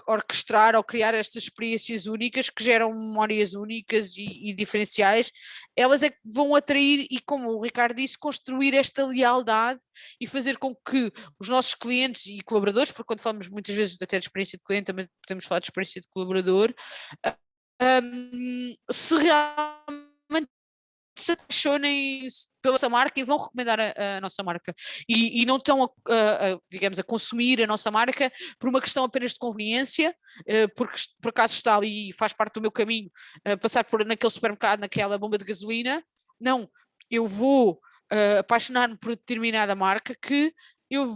orquestrar ou criar estas experiências únicas que geram memórias únicas e diferenciais, elas é que vão atrair e, como o Ricardo disse, construir esta lealdade e fazer com que os nossos clientes e colaboradores, porque quando falamos muitas vezes até de experiência de cliente, também podemos falar de experiência de colaborador, se realmente se apaixonem pela nossa marca e vão recomendar a nossa marca e não estão digamos, a consumir a nossa marca por uma questão apenas de conveniência, porque por acaso está ali e faz parte do meu caminho passar por naquele supermercado, naquela bomba de gasolina. Não, eu vou apaixonar-me por determinada marca que eu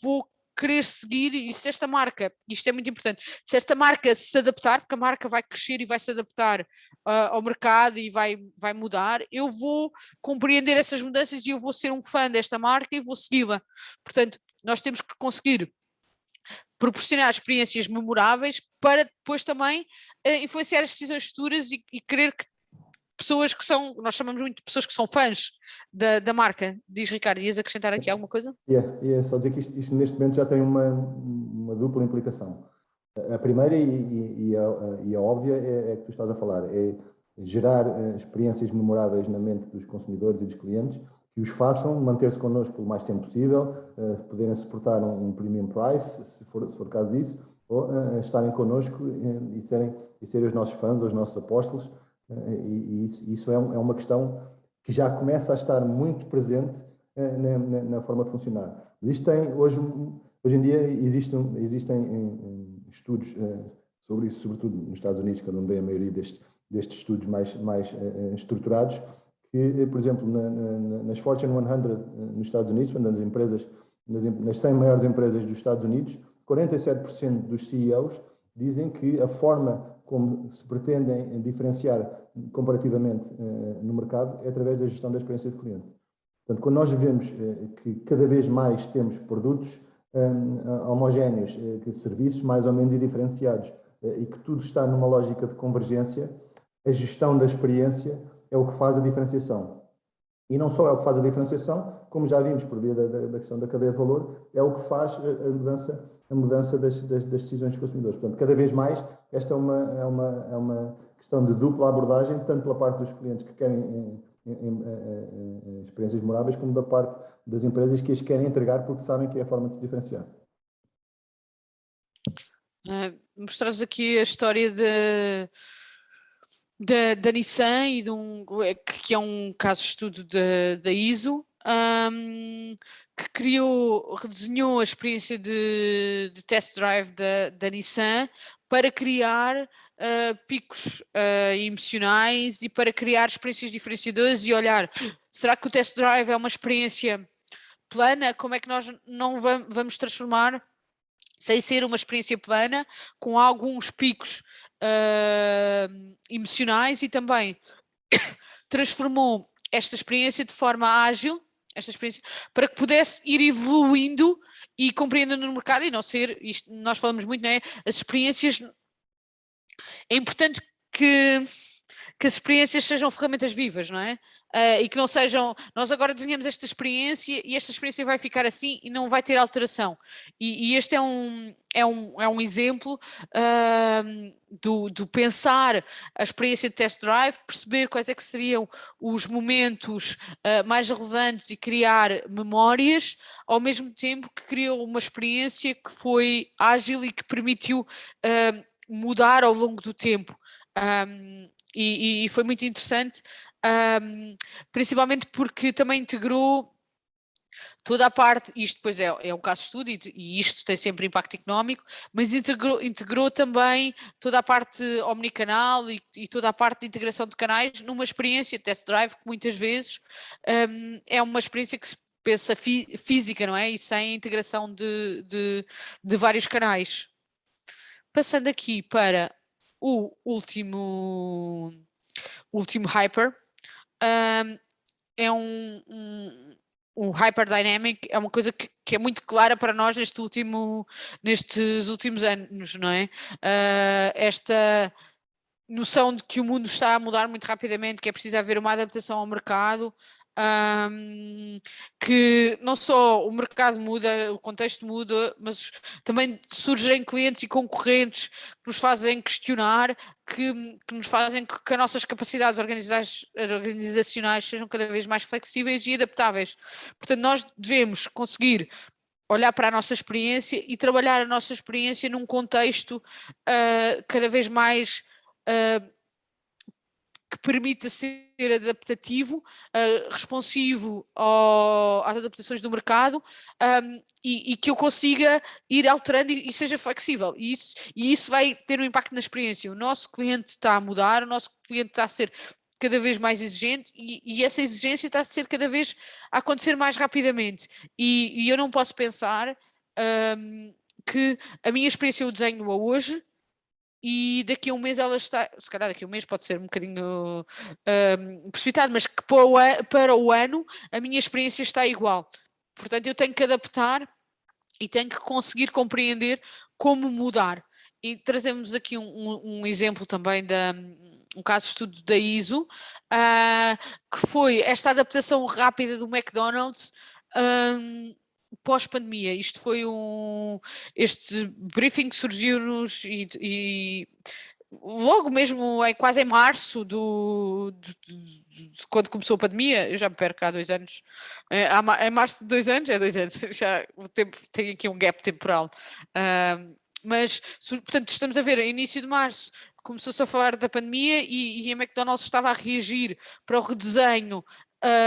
vou querer seguir, e se esta marca, isto é muito importante, se esta marca se adaptar, porque a marca vai crescer e vai se adaptar ao mercado e vai mudar, eu vou compreender essas mudanças e eu vou ser um fã desta marca e vou segui-la. Portanto, nós temos que conseguir proporcionar experiências memoráveis para depois também influenciar as decisões futuras e querer que pessoas que são, nós chamamos muito de pessoas que são fãs da marca. Diz, Ricardo, ias acrescentar aqui alguma coisa? É só dizer que isto neste momento já tem uma dupla implicação. A primeira e a óbvia é que tu estás a falar, é gerar experiências memoráveis na mente dos consumidores e dos clientes que os façam manter-se connosco o mais tempo possível, poderem suportar um premium price, se for o caso disso, ou estarem connosco e serem os nossos fãs, os nossos apóstolos. E isso é uma questão que já começa a estar muito presente na forma de funcionar. Hoje em dia existem estudos sobre isso, sobretudo nos Estados Unidos, que é onde vem a maioria destes estudos mais estruturados, que, por exemplo, nas Fortune 100 nos Estados Unidos, nas 100 maiores empresas dos Estados Unidos, 47% dos CEOs dizem que a forma como se pretendem diferenciar comparativamente no mercado é através da gestão da experiência de cliente. Portanto, quando nós vemos que cada vez mais temos produtos homogéneos, serviços mais ou menos diferenciados, e que tudo está numa lógica de convergência, a gestão da experiência é o que faz a diferenciação. E não só é o que faz a diferenciação, como já vimos por via da questão da cadeia de valor, é o que faz a mudança das decisões dos consumidores. Portanto, cada vez mais, esta é uma questão de dupla abordagem, tanto pela parte dos clientes que querem experiências memoráveis, como da parte das empresas que as querem entregar porque sabem que é a forma de se diferenciar. Mostrar-vos aqui a história da Nissan e que é um caso de estudo da ISO, que redesenhou a experiência de test drive da Nissan para criar picos emocionais e para criar experiências diferenciadoras e olhar, será que o test drive é uma experiência plana? Como é que nós não vamos transformar sem ser uma experiência plana, com alguns picos emocionais, e também transformou esta experiência de forma ágil, para que pudesse ir evoluindo e compreendendo no mercado e não ser, isto nós falamos muito, não é? As experiências, é importante que as experiências sejam ferramentas vivas, não é? E que não sejam, nós agora desenhamos esta experiência e esta experiência vai ficar assim e não vai ter alteração. E este é um exemplo do pensar a experiência de test drive, perceber quais é que seriam os momentos mais relevantes e criar memórias, ao mesmo tempo que criou uma experiência que foi ágil e que permitiu mudar ao longo do tempo. E foi muito interessante, principalmente porque também integrou toda a parte, isto depois é um caso de estudo e isto tem sempre impacto económico, mas integrou também toda a parte omnicanal e toda a parte de integração de canais numa experiência de test drive que muitas vezes é uma experiência que se pensa física, não é? E sem integração de vários canais. Passando aqui para o último hyper, é um hyperdynamic, é uma coisa que é muito clara para nós nestes últimos anos, não é? Esta noção de que o mundo está a mudar muito rapidamente, que é preciso haver uma adaptação ao mercado, que não só o mercado muda, o contexto muda, mas também surgem clientes e concorrentes que nos fazem questionar, que nos fazem que as nossas capacidades organizacionais sejam cada vez mais flexíveis e adaptáveis. Portanto, nós devemos conseguir olhar para a nossa experiência e trabalhar a nossa experiência num contexto cada vez mais que permita ser adaptativo, responsivo às adaptações do mercado, e que eu consiga ir alterando e seja flexível. E isso vai ter um impacto na experiência. O nosso cliente está a mudar, o nosso cliente está a ser cada vez mais exigente e essa exigência está a ser cada vez a acontecer mais rapidamente. E eu não posso pensar que a minha experiência eu desenho-a hoje e daqui a um mês ela está, se calhar daqui a um mês pode ser um bocadinho precipitado, mas que para o ano a minha experiência está igual. Portanto, eu tenho que adaptar e tenho que conseguir compreender como mudar. E trazemos aqui um exemplo também um caso de estudo da ISO, que foi esta adaptação rápida do McDonald's pós-pandemia. Isto foi este briefing que surgiu-nos e logo mesmo quase em março de quando começou a pandemia, eu já me perco há 2 anos, em março de 2 anos, é 2 anos, já o tempo tem aqui um gap temporal, mas portanto estamos a ver, a início de março começou-se a falar da pandemia e a McDonald's estava a reagir para o redesenho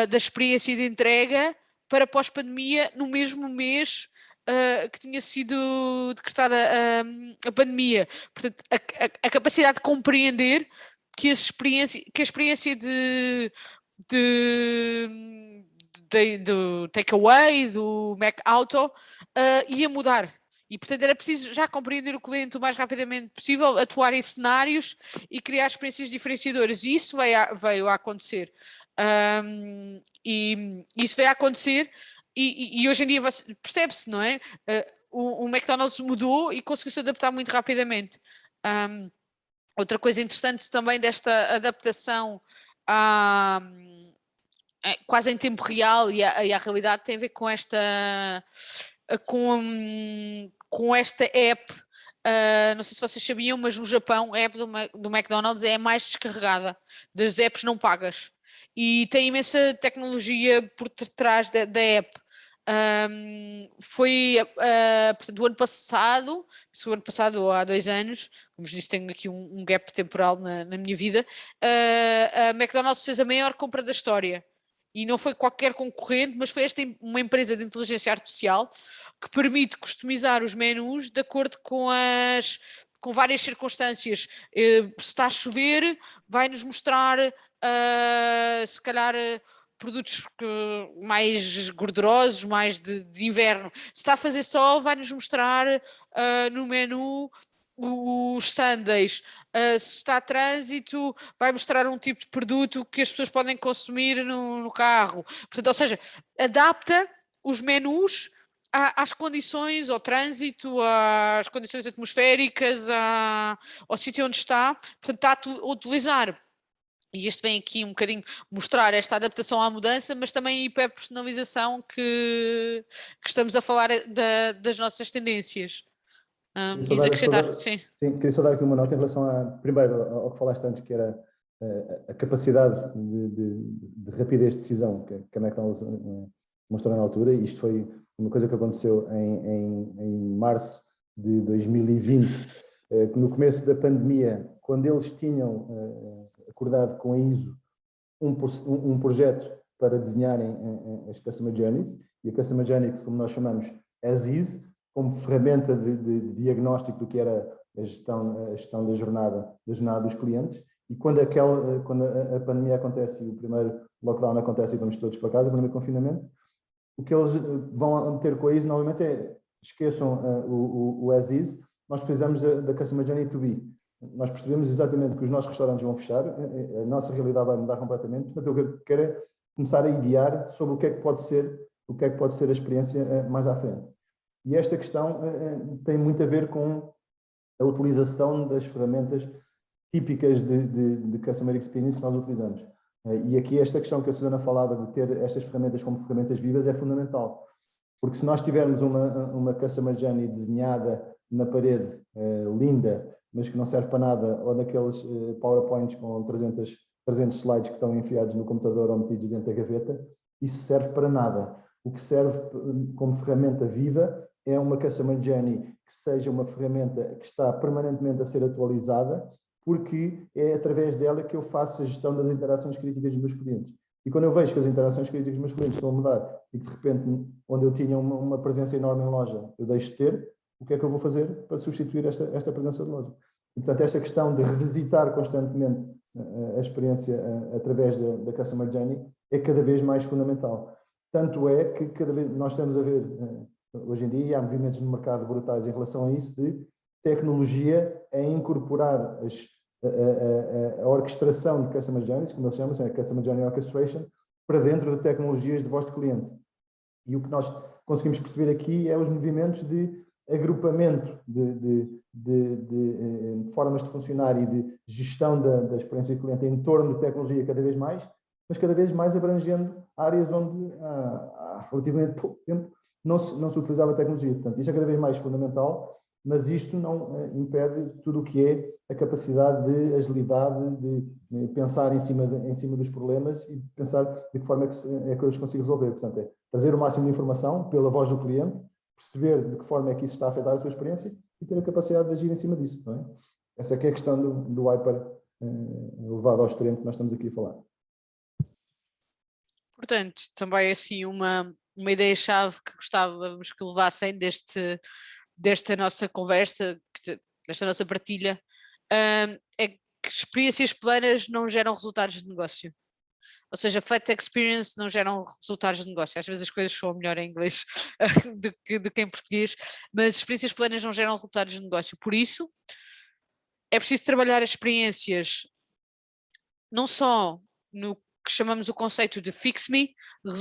da experiência de entrega para pós-pandemia no mesmo mês que tinha sido decretada a pandemia. Portanto, a capacidade de compreender que a experiência do takeaway, do Mac Auto, ia mudar. E, portanto, era preciso já compreender o cliente o mais rapidamente possível, atuar em cenários e criar experiências diferenciadoras. E isso veio a acontecer. E isso veio a acontecer e hoje em dia percebe-se, não é? O McDonald's mudou e conseguiu se adaptar muito rapidamente. Outra coisa interessante também desta adaptação quase em tempo real e à realidade tem a ver com esta app. Não sei se vocês sabiam, mas no Japão a app do McDonald's é a mais descarregada das apps não pagas e tem imensa tecnologia por trás da app. Portanto, o ano passado ou há 2 anos, como disse, tenho aqui um gap temporal na minha vida, a McDonald's fez a maior compra da história. E não foi qualquer concorrente, mas foi uma empresa de inteligência artificial que permite customizar os menus de acordo com várias circunstâncias. Se está a chover, vai-nos mostrar, se calhar, produtos mais gordurosos, mais de inverno. Se está a fazer sol, vai-nos mostrar no menu os sundaes. Se está a trânsito, vai mostrar um tipo de produto que as pessoas podem consumir no carro. Portanto, ou seja, adapta os menus às condições, ao trânsito, às condições atmosféricas, ao sítio onde está. Portanto, está a utilizar. E este vem aqui um bocadinho mostrar esta adaptação à mudança, mas também a hiperpersonalização que estamos a falar das nossas tendências. Quis acrescentar, sim. Sim, queria só dar aqui uma nota em relação primeiro ao que falaste antes, que era a capacidade de rapidez de decisão que a McDonald's mostrou na altura, e isto foi uma coisa que aconteceu em março de 2020, que no começo da pandemia, quando eles tinham acordado com a ISO um projeto para desenharem as Customer Journeys, e a Customer Journey, como nós chamamos, as is, como ferramenta de diagnóstico do que era a gestão da jornada dos clientes, e quando a pandemia acontece e o primeiro lockdown acontece e vamos todos para casa, o primeiro confinamento, o que eles vão ter com a ISO, novamente, esqueçam o as is, nós precisamos da Customer Journey to be. Nós percebemos exatamente que os nossos restaurantes vão fechar, a nossa realidade vai mudar completamente, portanto, o que eu quero é começar a idear sobre o que é que pode ser a experiência mais à frente. E esta questão tem muito a ver com a utilização das ferramentas típicas de Customer Experience que nós utilizamos. E aqui esta questão que a Susana falava de ter estas ferramentas como ferramentas vivas é fundamental. Porque se nós tivermos uma Customer Journey desenhada na parede, linda, mas que não serve para nada, ou daqueles PowerPoints com 300 slides que estão enfiados no computador ou metidos dentro da gaveta, isso serve para nada. O que serve como ferramenta viva é uma Customer Journey que seja uma ferramenta que está permanentemente a ser atualizada, porque é através dela que eu faço a gestão das interações críticas dos meus clientes. E quando eu vejo que as interações críticas dos meus clientes estão a mudar e que de repente, onde eu tinha uma presença enorme em loja, eu deixo de ter, o que é que eu vou fazer para substituir esta presença de loja? E, portanto, esta questão de revisitar constantemente a experiência através da Customer Journey é cada vez mais fundamental. Tanto é que cada vez nós estamos a ver, hoje em dia, há movimentos no mercado brutais em relação a isso, de tecnologia a incorporar a orquestração de Customer Journeys, como eles chamam, a Customer Journey Orchestration, para dentro de tecnologias de voz de cliente. E o que nós conseguimos perceber aqui é os movimentos de agrupamento de formas de funcionar e de gestão da experiência do cliente em torno de tecnologia cada vez mais, mas cada vez mais abrangendo áreas onde há relativamente pouco tempo não se utilizava a tecnologia. Portanto, isto é cada vez mais fundamental, mas isto não impede tudo o que é a capacidade de agilidade, de pensar em cima dos problemas e de pensar de que forma é que eu os consigo resolver. Portanto, é trazer o máximo de informação pela voz do cliente, perceber de que forma é que isso está a afetar a sua experiência e ter a capacidade de agir em cima disso. Não é? Essa aqui é a questão do hyper levado ao extremo que nós estamos aqui a falar. Portanto, também assim uma ideia-chave que gostávamos que levassem desta nossa conversa, desta nossa partilha, é que experiências planas não geram resultados de negócio. Ou seja, flat experience não geram resultados de negócio. Às vezes as coisas soam melhor em inglês do que em português, mas experiências planas não geram resultados de negócio. Por isso, é preciso trabalhar as experiências não só no que chamamos o conceito de fix me, de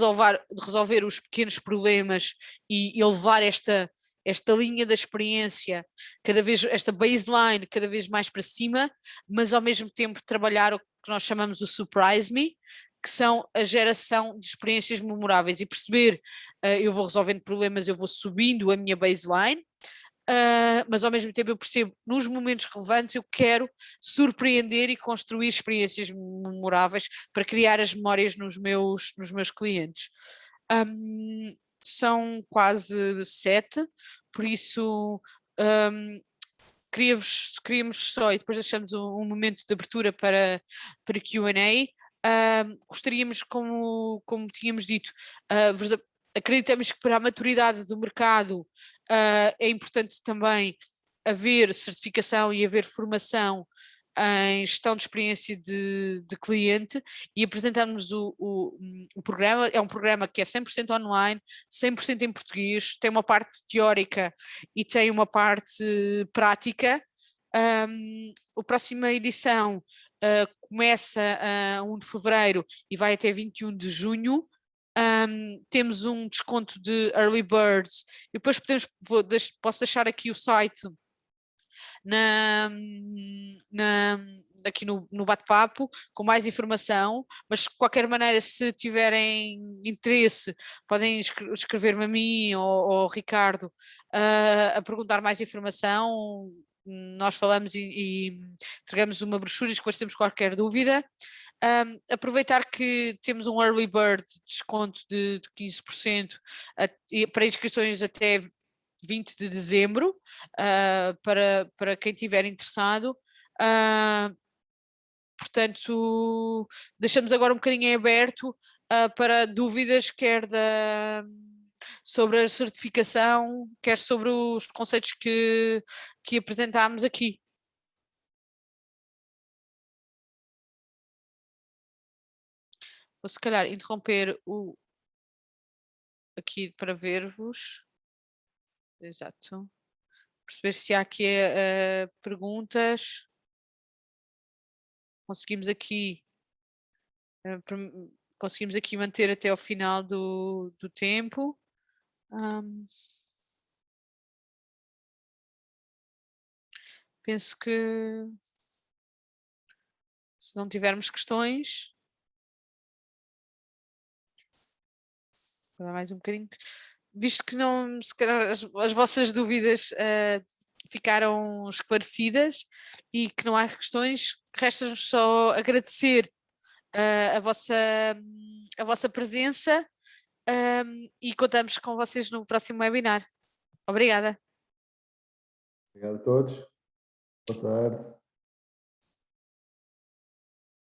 resolver os pequenos problemas e elevar esta esta linha da experiência, cada vez, esta baseline cada vez mais para cima, mas ao mesmo tempo trabalhar o que nós chamamos o Surprise Me, que são a geração de experiências memoráveis e perceber, eu vou resolvendo problemas, eu vou subindo a minha baseline, mas ao mesmo tempo eu percebo, nos momentos relevantes eu quero surpreender e construir experiências memoráveis para criar as memórias nos meus clientes. São quase 7, por isso queríamos só, e depois deixamos um momento de abertura para Q&A. Gostaríamos, como tínhamos dito, acreditamos que para a maturidade do mercado é importante também haver certificação e haver formação em gestão de experiência de cliente, e apresentarmos o programa. É um programa que é 100% online, 100% em português, tem uma parte teórica e tem uma parte prática. A próxima edição começa a 1 de fevereiro e vai até 21 de junho. Temos um desconto de Early Birds, e depois posso deixar aqui o site aqui no bate-papo com mais informação, mas de qualquer maneira, se tiverem interesse, podem escrever-me a mim ou ao Ricardo a perguntar mais informação. Nós falamos e entregamos uma brochura e esclarecemos qualquer dúvida. Aproveitar que temos um early bird desconto de 15% para inscrições até 20 de dezembro, para quem estiver interessado. Portanto, deixamos agora um bocadinho em aberto para dúvidas, quer sobre a certificação, quer sobre os conceitos que apresentámos aqui. Vou se calhar interromper aqui para ver-vos. Exato. Perceber se há aqui perguntas. Conseguimos aqui manter até ao final do tempo. Penso que, se não tivermos questões, vou dar mais um bocadinho, visto que não, se calhar as vossas dúvidas ficaram esclarecidas e que não há questões, resta-nos só agradecer a vossa presença, e contamos com vocês no próximo webinar. Obrigada. Obrigado a todos. Boa tarde.